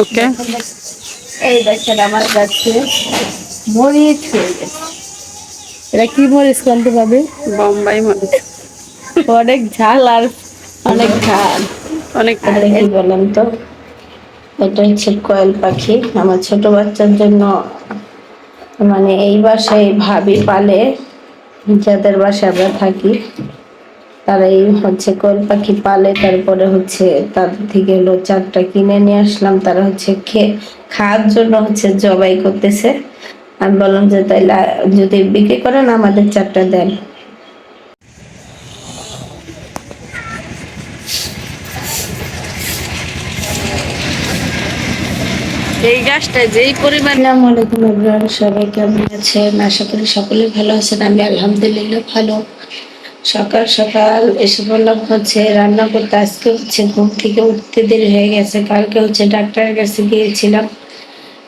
ওকে। এই দেখেন আমার গাছে মরিচ হয়ে গেছে। এটা কি মরিচ বলতে পারবে? বোম্বাই মরিচ। অনেক ঝাল আর অনেক ঝাল। অনেক এটা কি বলেন তো? এটা হচ্ছে কোয়েল পাখি। আমার ছোট বাচ্চার জন্য মানে এই বাসায় ভাবি পালে, যাদের বাসায় আমরা থাকি তারাই হচ্ছে কোয়েল পাখি পালে। তারপরে হচ্ছে তাদের থেকে হলো 4টা কিনে নিয়ে আসলাম। তারা হচ্ছে খাওয়ার জন্য হচ্ছে জবাই করতেছে। আমি বললাম যে তাইলে যদি বিক্রি করেন আমাদের 4টা দেন। এই গাছটা যেই পরিমাণ। আসসালামু আলাইকুম এভরিওয়ান, সবাই কেমন আছেন? আশা করি সকলে ভালো আছেন। আমি আলহামদুলিল্লাহ ভালো। সকাল সকাল এসে বললাম হচ্ছে রান্না করতে। আজকে হচ্ছে ঘুম থেকে উঠতে দেরি হয়ে গেছে। কালকে হচ্ছে ডাক্তারের কাছে গিয়েছিলাম,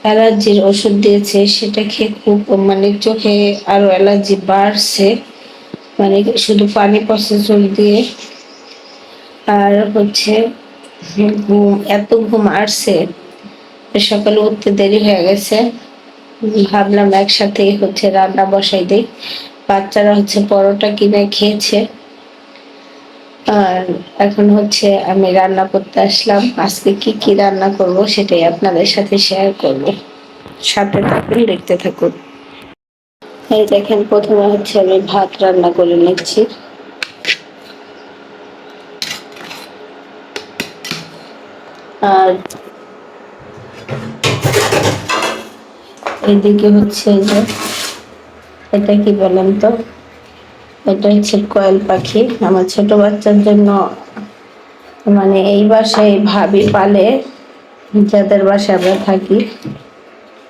অ্যালার্জির ওষুধ দিয়েছে, সেটা খেয়ে খুব মানে চোখে আরো অ্যালার্জি বাড়ছে। মানে শুধু পানি পড়ছে চোখ দিয়ে। আর হচ্ছে এত ঘুম আসছে, সকালে উঠতে দেরি হয়ে গেছে। ভাবলাম একসাথে হচ্ছে রান্না বসাই দিই। বাচ্চারা হচ্ছে পরোটা কিনে খেয়েছে। আর এখন হচ্ছে আমি রান্না করতে আসলাম। আজকে কি কি রান্না করব সেটাই আপনাদের সাথে শেয়ার করব। সাথে থাকুন, দেখতে থাকুন। এই দেখেন, প্রথমে হচ্ছে আমি ভাত রান্না করে নিচ্ছি। আর এইদিকে হচ্ছে যে এটা কি বলেন তো? এটা হচ্ছে কোয়েল পাখি। আমার ছোট বাচ্চার জন্য মানে এই বাসায় ভাবি পালে, যাদের বাসায় আমরা থাকি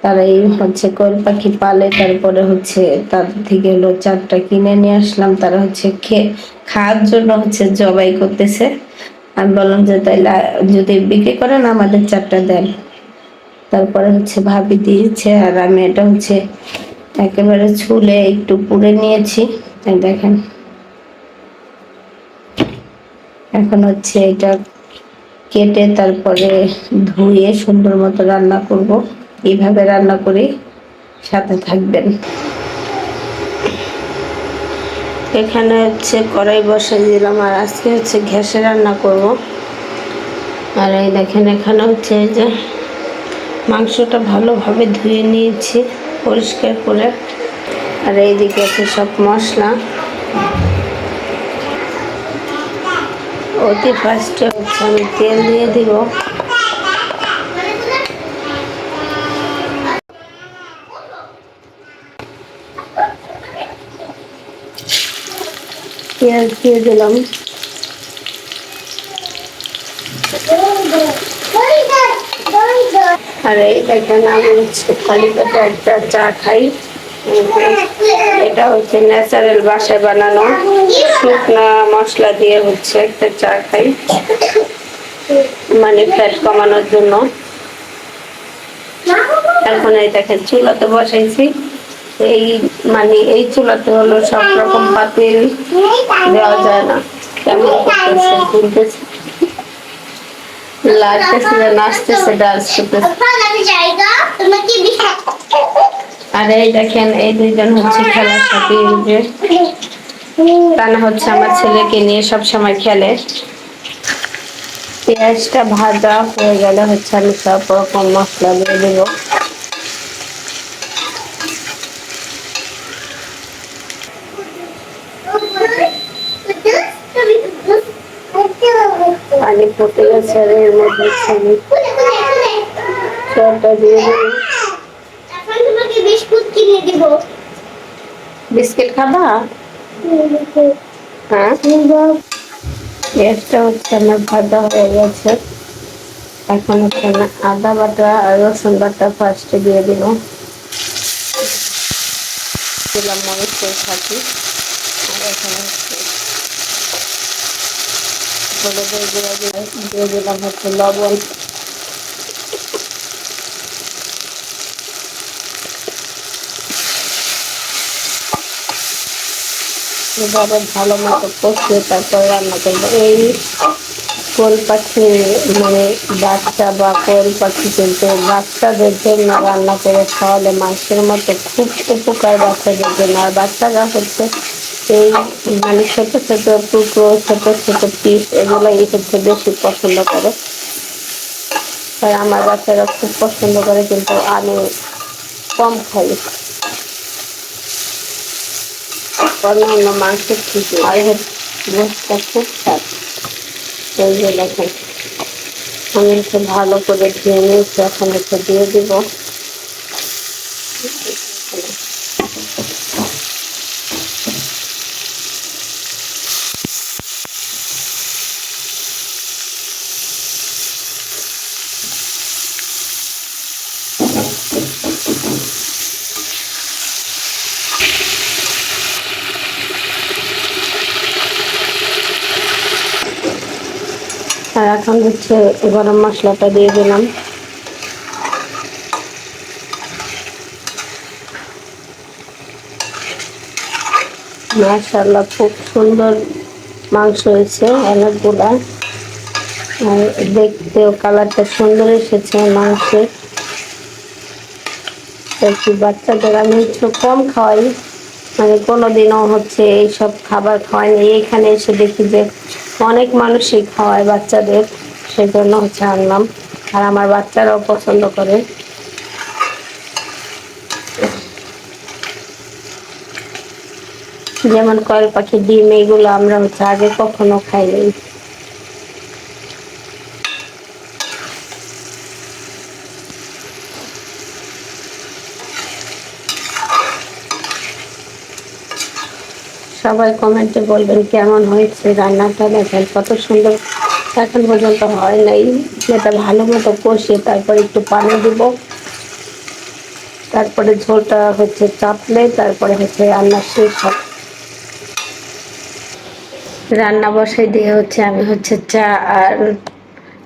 তারাই হচ্ছে কোয়েল পাখি পালে। তারপরে হচ্ছে তাদের থেকে হলো 4টা কিনে নিয়ে আসলাম। তারা হচ্ছে খাওয়ার জন্য হচ্ছে জবাই করতেছে। আমি বললাম যে তাইলে যদি বিক্রি করেন আমাদের 4টা দেন। তারপরে হচ্ছে ভাবি দিয়েছে, আর আমি এটা হচ্ছে একেবারে ছুলে একটু পুড়ে নিয়েছি। এই দেখেন, এখন হচ্ছে এটা কেটে তারপরে ধুয়ে সুন্দর মতো রান্না করব। এইভাবে রান্না করে সাথে থাকবেন। এখানে হচ্ছে কড়াই বসাই দিলাম, আর আজকে হচ্ছে গ্যাসে রান্না করব। আর এই দেখেন, এখানে হচ্ছে এই যে মাংসটা ভালোভাবে ধুয়ে নিয়েছি পরিষ্কার করে। আর এইদিকে আছে সব মশলা। অতি ফার্স্টে হচ্ছে আমি তেল দিয়ে দিব। পেঁয়াজ দিয়ে দিলাম। আর এই দেখেন, আমি হচ্ছে খালি পেটে একটা চা খাই। এটা হচ্ছে ন্যাচারাল বাসায় বানানো শুকনা মশলা দিয়ে হচ্ছে একটা চা খাই, মানে ফ্যাট কমানোর জন্য। এখন এই দেখেন চুলাতে বসাইছি। এই মানে এই চুলাতে হলো সব রকম পাতিল দেওয়া যায় না। কেমন করতেছে, তুলতেছে, লাগতেছে, নাচতেছে, ডান্স করতেছে। আর এই দেখেন, এই দুইজন হচ্ছে খেলার সাথে টানা হচ্ছে আমার ছেলেকে নিয়ে সব সময় খেলে। পেঁয়াজটা ভাজা হয়ে গেলে হচ্ছে আমি সব রকম মশলা দিয়ে দেব। পানি ফুটে গেছে, এর মধ্যে আমি জলটা দিয়ে দেবো। বিস্কিট খাবা? হ্যাঁ, পেঁয়াজটা হচ্ছে আমার ভাজা হয়ে গেছে। এখন হচ্ছে আমি আদা বাটা আর রসুন বাটা ফার্স্টে দিয়ে দিলাম মরিচের সাথে। আর এখানে হচ্ছে হলুদের গুঁড়া দিয়ে দিলাম হচ্ছে লবণ। এভাবে ভালো মতো কষিয়ে তারপর রান্না করবো। এই কোয়েল পাখি মানে বাচ্চা বা কোয়েল পাখি কিন্তু বাচ্চাদের জন্য রান্না করে খাওয়ালে মাংসের মতো খুব উপকার বাচ্চাদের জন্য। আর বাচ্চারা হচ্ছে এই মানে ছোট ছোট টুকরো ছোট ছোট পিস এগুলোই হচ্ছে বেশি পছন্দ করে। তাই আমার বাচ্চারা খুব পছন্দ করে, কিন্তু আমি কম খাই অন্যান্য মাংসের থেকে। আর গোষ্ঠটা খুব স্বাদ। এই যে দেখেন আমি একটু ভালো করে ধুয়ে নিয়েছি, এখন একটু দিয়ে দিব। আর এখন হচ্ছে গরম মশলাটা দিয়ে দিলাম। মাশাআল্লাহ খুব সুন্দর মাংস হয়েছে অনেকগুলা। আর দেখতেও কালারটা সুন্দর এসেছে মাংসের। একটু বাচ্চাদের আমি একটু কম খাওয়াই, মানে কোনোদিনও হচ্ছে এইসব খাবার খাওয়াইনি। এখানে এসে দেখি যে অনেক মানুষই খাওয়ায় বাচ্চাদের, সেজন্য হচ্ছে আনলাম। আর আমার বাচ্চারাও পছন্দ করে। যেমন কয়েল পাখি ডিম এইগুলো আমরা হচ্ছে আগে কখনো খাইনি। সবাই কমেন্টে বলবেন কেমন হয়েছে রান্নাটা। দেখেন কত সুন্দর, এখন পর্যন্ত হয় নাই। এটা ভালো মতো কষিয়ে তারপরে একটু পানি দিব, তারপরে ঝোলটা হচ্ছে চাপলে তারপরে হচ্ছে রান্না শেষ হবে। রান্না বসাই দিয়ে হচ্ছে আমি হচ্ছে চা আর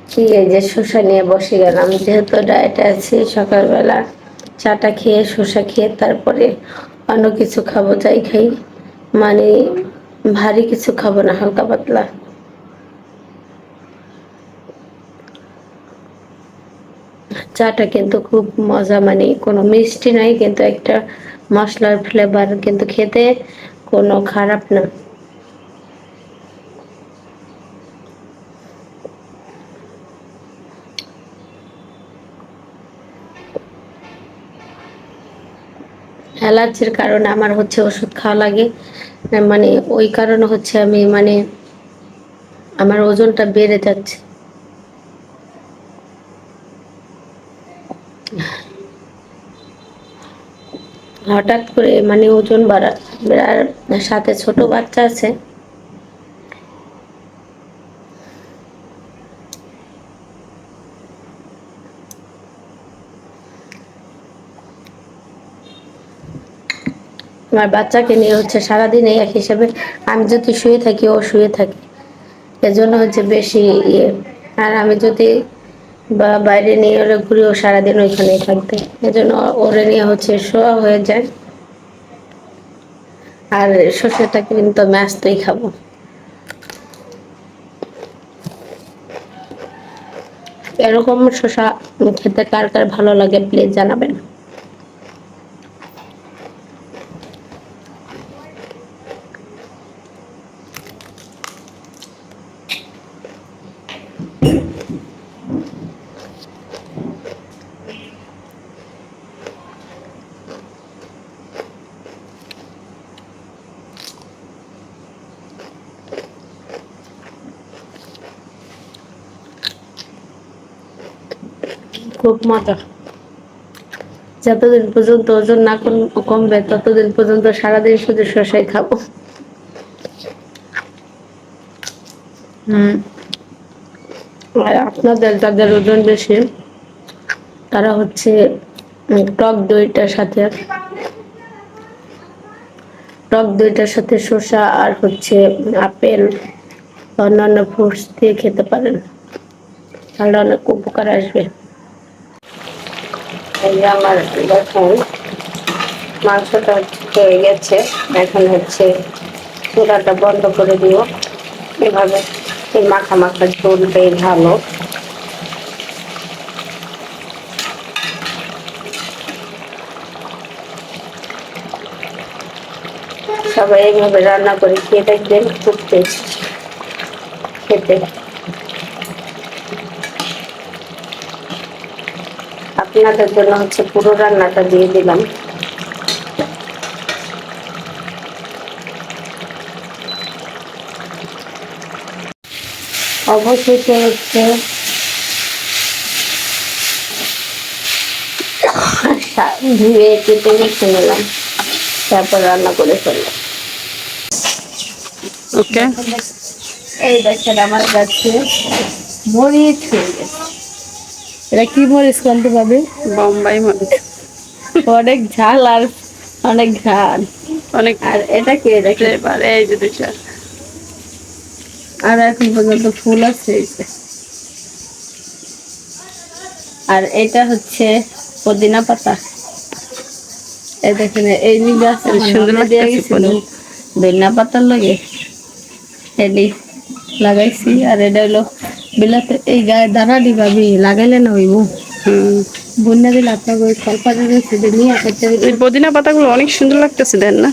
কি এই যে শসা নিয়ে বসে গেলাম। যেহেতু ডায়েটে আছি, সকালবেলা চাটা খেয়ে শসা খেয়ে তারপরে অন্য কিছু খাবো, যাই খাই, মানে ভারী কিছু খাবো না, হালকা পাতলা। চাটা কিন্তু খুব মজা, মানে কোনো মিষ্টি নাই, কিন্তু একটা মশলার ফ্লেভার, কিন্তু খেতে কোনো খারাপ না। অ্যালার্জির কারণে আমার হচ্ছে ওষুধ খাওয়া লাগে, মানে ওই কারণে হচ্ছে আমি মানে আমার ওজনটা বেড়ে যাচ্ছে। হঠাৎ করে মানে ওজন বাড়া, আর সাথে ছোট বাচ্চা আছে। আমার বাচ্চাকে নিয়ে হচ্ছে সারাদিন এই এক হিসাবে, আমি যদি শুয়ে থাকি ও শুয়ে থাকে, এজন্য হচ্ছে বেশি ইয়ে। আর আমি যদি বা বাইরে নিয়ে হলে ঘুরেও সারাদিন ওইখানেই থাকবে, এজন্য ওরে নিয়ে হচ্ছে শোয়া হয়ে যায়। আর শস্যটাকে কিন্তু আমি আস্তেই খাবো। এরকম শসা খেতে কার কার ভালো লাগে প্লিজ জানাবেন। খুব মজা। যতদিন পর্যন্ত ওজন না কমবে ততদিন পর্যন্ত সারাদিন শুধু শসাই খাবো। আর আপনাদের যাদের ওজন বেশি তারা হচ্ছে টক দইটার সাথে শসা আর হচ্ছে আপেল অন্যান্য ফ্রুটস দিয়ে খেতে পারেন, তাহলে অনেক উপকার আসবে। এই যে আমার দেখুন মাংসটা হয়ে গেছে, এখন হচ্ছে চুলাটা বন্ধ করে দিও এভাবে। এই মাখা মাখা ঝোলটাই ভালো। সবাই এইভাবে রান্না করে খেয়ে দেখবেন, খুব টেস্ট খেতে। আপনাদের জন্য হচ্ছে পুরো রান্নাটা দিয়ে দিলাম। অবশেষে হচ্ছে ধুয়ে কেটে রেখে নিলাম, তারপর রান্না করে ফেললাম। ওকে, এই দেখেন আমার কাছে মরিচ হয়ে গেছে। এটা কি মরিচ কোনতে পাবে? বোম্বাই মরিচ। অনেক ঝাল আর অনেক ঘ্রাণ। অনেক আর এটা কি দেখেন, ফ্লেভার। এই যে দুইটা। আর এখন পর্যন্ত ফুল আছে এই যে। আর এটা হচ্ছে পুদিনা পাতা। এই দেখেন এই নিয়ে আছে, সুন্দর দিয়ে লাগতেছে গেছিল ধনিয়া পাতার লাগে এডি লাগাইছি। আর এটা হলো বিলাতে এই গায়ে দানা দিবাবি লাগাইলে না হইব, বন্যা দিলে আপনার ওই ফলপাতা রয়েছে নিয়ে করতে। এই পুদিনা পাতাগুলো অনেক সুন্দর লাগতেছে, দেন না?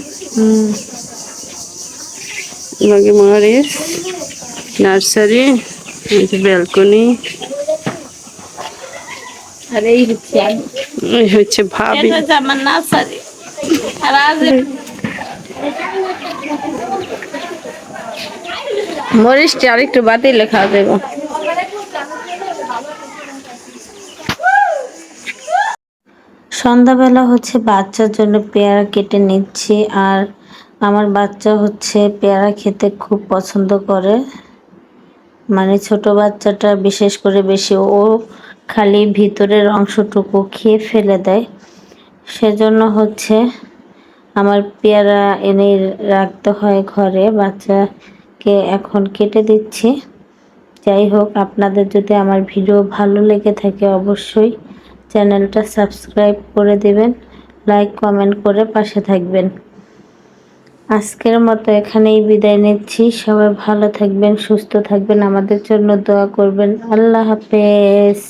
লগে মরিচ, নার্সারি, এই যে ব্যালকনি। আর এই হচ্ছে আমি, এই হচ্ছে ভাবি। এটা হচ্ছে আমার নার্সারি। আর আজ মরিচটা আর একটু বাতিলে খাওয়া দেব। সন্ধ্যাবেলা হচ্ছে বাচ্চার জন্য পেয়ারা কেটে নিচ্ছি। আর আমার বাচ্চা হচ্ছে পেয়ারা খেতে খুব পছন্দ করে, মানে ছোট বাচ্চাটা বিশেষ করে বেশি, ও খালি ভিতরের অংশটুকু খেয়ে ফেলে দেয়। সেজন্য হচ্ছে আমার পেয়ারা এনে রাখতে হয় ঘরে, বাচ্চাকে এখন কেটে দিচ্ছি। যাই হোক, আপনাদের যদি আমার ভিডিও ভালো লেগে থাকে অবশ্যই চ্যানেলটা সাবস্ক্রাইব করে দিবেন, লাইক কমেন্ট করে পাশে থাকবেন। আজকের মতো এখানেই বিদায় নিচ্ছি। সবাই ভালো থাকবেন, সুস্থ থাকবেন, আমাদের জন্য দোয়া করবেন। আল্লাহ হাফেজ।